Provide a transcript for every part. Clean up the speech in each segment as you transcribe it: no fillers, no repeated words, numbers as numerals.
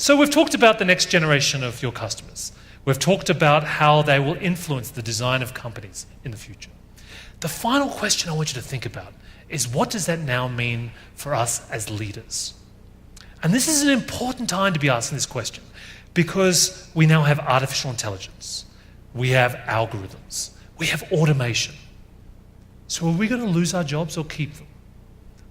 So we've talked about the next generation of your customers. We've talked about how they will influence the design of companies in the future. The final question I want you to think about is, what does that now mean for us as leaders? And this is an important time to be asking this question, because we now have artificial intelligence, we have algorithms, we have automation. So are we going to lose our jobs or keep them?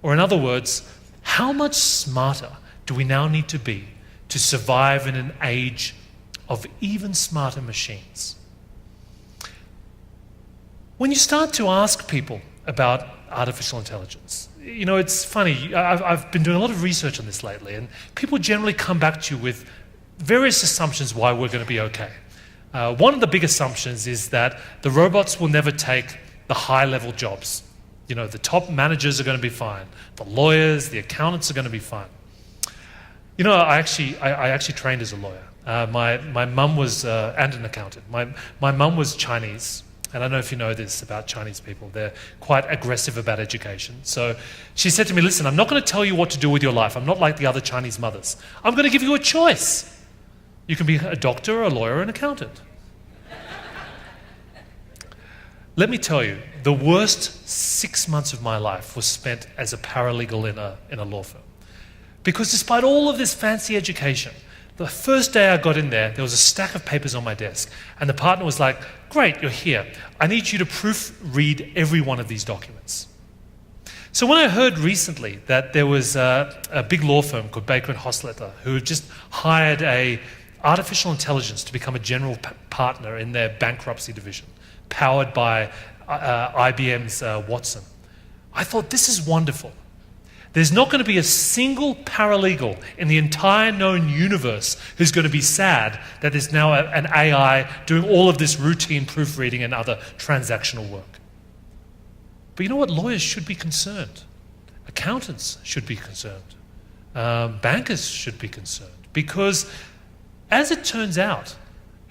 Or in other words, how much smarter do we now need to be to survive in an age of even smarter machines? When you start to ask people about artificial intelligence, you know, it's funny, I've been doing a lot of research on this lately, and people generally come back to you with various assumptions why we're going to be okay. One of the big assumptions is that the robots will never take the high-level jobs. You know, the top managers are going to be fine. The lawyers, the accountants are going to be fine. You know, I actually trained as a lawyer. My mum was, and an accountant. My mum was Chinese. And I don't know if you know this about Chinese people. They're quite aggressive about education. So she said to me, listen, I'm not going to tell you what to do with your life. I'm not like the other Chinese mothers. I'm going to give you a choice. You can be a doctor, a lawyer, or an accountant. Let me tell you, the worst 6 months of my life was spent as a paralegal in a law firm. Because despite all of this fancy education, the first day I got in there was a stack of papers on my desk, and the partner was like, great, you're here. I need you to proofread every one of these documents. So when I heard recently that there was a big law firm called Baker & Hostetler who had just hired a artificial intelligence to become a general partner in their bankruptcy division, powered by IBM's Watson, I thought, this is wonderful. There's not going to be a single paralegal in the entire known universe who's going to be sad that there's now an AI doing all of this routine proofreading and other transactional work. But you know what? Lawyers should be concerned. Accountants should be concerned. Bankers should be concerned. Because as it turns out,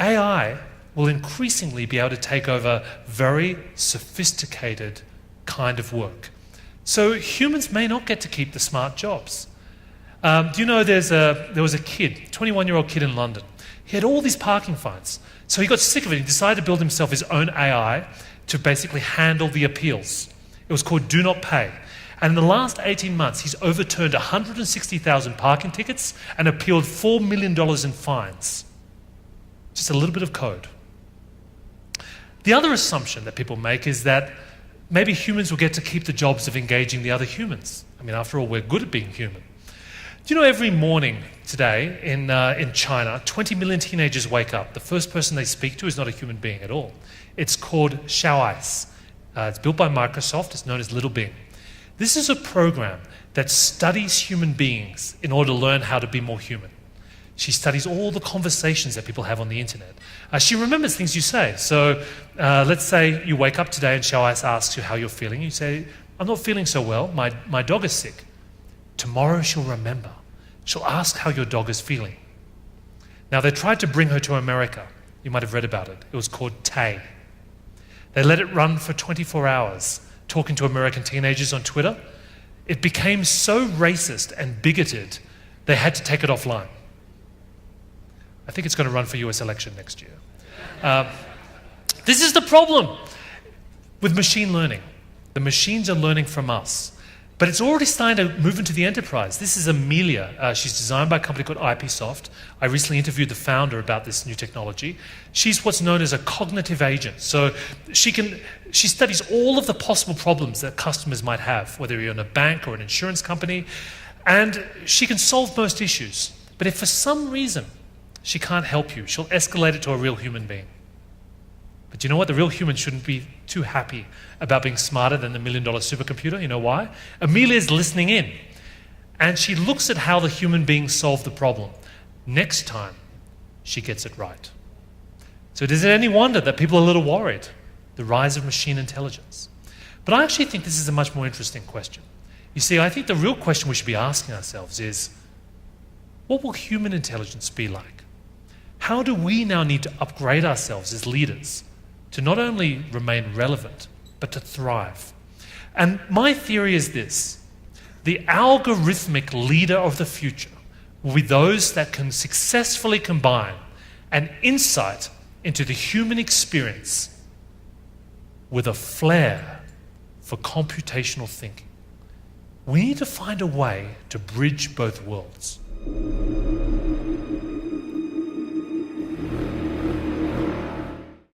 AI will increasingly be able to take over very sophisticated kind of work. So humans may not get to keep the smart jobs. Do you know there was a kid, 21-year-old kid in London. He had all these parking fines. So he got sick of it. He decided to build himself his own AI to basically handle the appeals. It was called Do Not Pay. And in the last 18 months, he's overturned 160,000 parking tickets and appealed $4 million in fines. Just a little bit of code. The other assumption that people make is that maybe humans will get to keep the jobs of engaging the other humans. I mean, after all, we're good at being human. Do you know every morning today in China, 20 million teenagers wake up. The first person they speak to is not a human being at all. It's called Xiaoice. It's built by Microsoft. It's known as Little Bing. This is a program that studies human beings in order to learn how to be more human. She studies all the conversations that people have on the internet. She remembers things you say. So let's say you wake up today and Xiaoice asks you how you're feeling. You say, I'm not feeling so well. My dog is sick. Tomorrow she'll remember. She'll ask how your dog is feeling. Now, they tried to bring her to America. You might have read about it. It was called Tay. They let it run for 24 hours, talking to American teenagers on Twitter. It became so racist and bigoted, they had to take it offline. I think it's going to run for US election next year. This is the problem with machine learning. The machines are learning from us. But it's already starting to move into the enterprise. This is Amelia. She's designed by a company called IPsoft. I recently interviewed the founder about this new technology. She's what's known as a cognitive agent. So she studies all of the possible problems that customers might have, whether you're in a bank or an insurance company, and she can solve most issues. But if for some reason she can't help you, she'll escalate it to a real human being. But you know what? The real human shouldn't be too happy about being smarter than the $1 million supercomputer. You know why? Amelia's listening in, and she looks at how the human being solved the problem. Next time, she gets it right. So is it any wonder that people are a little worried? The rise of machine intelligence. But I actually think this is a much more interesting question. You see, I think the real question we should be asking ourselves is, what will human intelligence be like? How do we now need to upgrade ourselves as leaders to not only remain relevant, but to thrive? And my theory is this: the algorithmic leader of the future will be those that can successfully combine an insight into the human experience with a flair for computational thinking. We need to find a way to bridge both worlds.